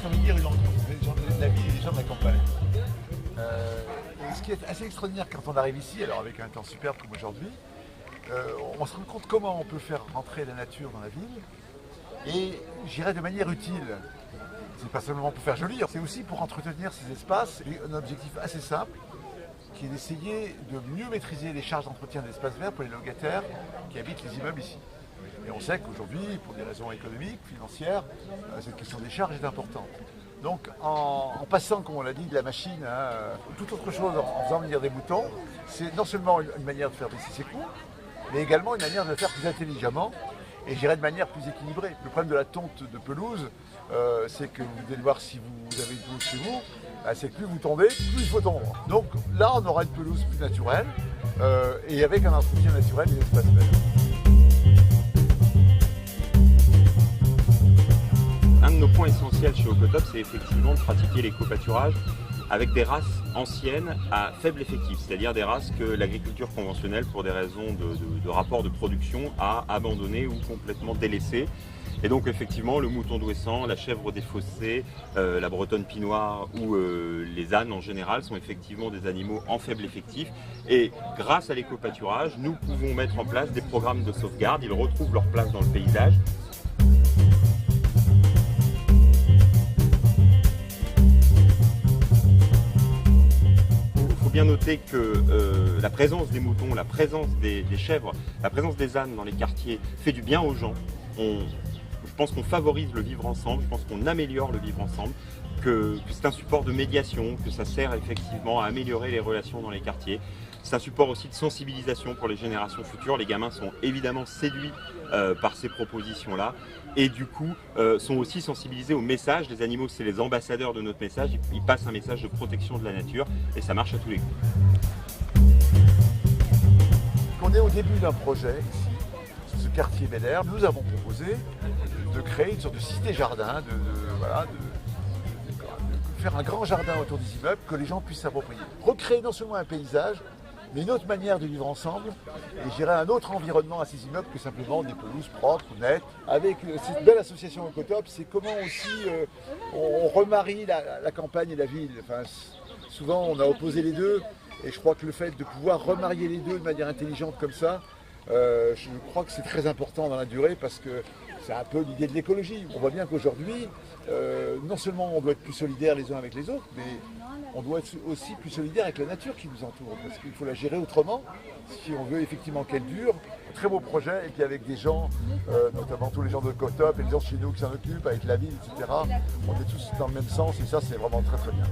envie de dire, une rencontre des gens de la ville et des gens de la campagne. Et ce qui est assez extraordinaire quand on arrive ici, alors avec un temps superbe comme aujourd'hui, on se rend compte comment on peut faire rentrer la nature dans la ville et j'irais de manière utile. C'est pas seulement pour faire joli, c'est aussi pour entretenir ces espaces. Et un objectif assez simple, qui est d'essayer de mieux maîtriser les charges d'entretien de l'espace vert pour les locataires qui habitent les immeubles ici. Et on sait qu'aujourd'hui, pour des raisons économiques, financières, cette question des charges est importante. Donc en passant, comme on l'a dit, de la machine à toute autre chose, en faisant venir des moutons, c'est non seulement une manière de faire baisser ses coûts, mais également une manière de le faire plus intelligemment et je dirais de manière plus équilibrée. Le problème de la tonte de pelouse, c'est que vous devez voir si vous avez une pelouse chez vous, c'est que plus vous tondez, plus il faut tondre. Donc là, on aura une pelouse plus naturelle et avec un entretien naturel des espaces verts. Un de nos points essentiels chez Ocotop, c'est effectivement de pratiquer l'éco-pâturage avec des races anciennes à faible effectif, c'est-à-dire des races que l'agriculture conventionnelle, pour des raisons de rapport de production, a abandonnées ou complètement délaissées. Et donc effectivement, le mouton d'Ouessant, la chèvre des fossés, la bretonne pinoire ou les ânes en général sont effectivement des animaux en faible effectif. Et grâce à l'éco-pâturage, nous pouvons mettre en place des programmes de sauvegarde. Ils retrouvent leur place dans le paysage. Bien noter que la présence des moutons, la présence des chèvres, la présence des ânes dans les quartiers fait du bien aux gens. Je pense qu'on favorise le vivre ensemble, je pense qu'on améliore le vivre ensemble, que c'est un support de médiation, que ça sert effectivement à améliorer les relations dans les quartiers. C'est un support aussi de sensibilisation pour les générations futures. Les gamins sont évidemment séduits par ces propositions-là et du coup sont aussi sensibilisés au message. Les animaux, c'est les ambassadeurs de notre message. Ils passent un message de protection de la nature et ça marche à tous les coups. On est au début d'un projet ici, sur ce quartier Bel Air. Nous avons proposé de créer une sorte de cité-jardin, de faire un grand jardin autour des immeubles que les gens puissent s'approprier. Recréer non seulement un paysage, mais une autre manière de vivre ensemble et gérer un autre environnement à ces immeubles que simplement des pelouses propres, nettes. Avec cette belle association Ocotop, c'est comment aussi on remarie la campagne et la ville. Enfin, souvent on a opposé les deux et je crois que le fait de pouvoir remarier les deux de manière intelligente comme ça, je crois que c'est très important dans la durée parce que c'est un peu l'idée de l'écologie. On voit bien qu'aujourd'hui, non seulement on doit être plus solidaires les uns avec les autres, mais on doit être aussi plus solidaire avec la nature qui nous entoure, parce qu'il faut la gérer autrement, si on veut effectivement qu'elle dure. Très beau projet, et puis avec des gens, notamment tous les gens de Ocotop et les gens chez nous qui s'en occupent, avec la ville, etc. On est tous dans le même sens, et ça c'est vraiment très très bien.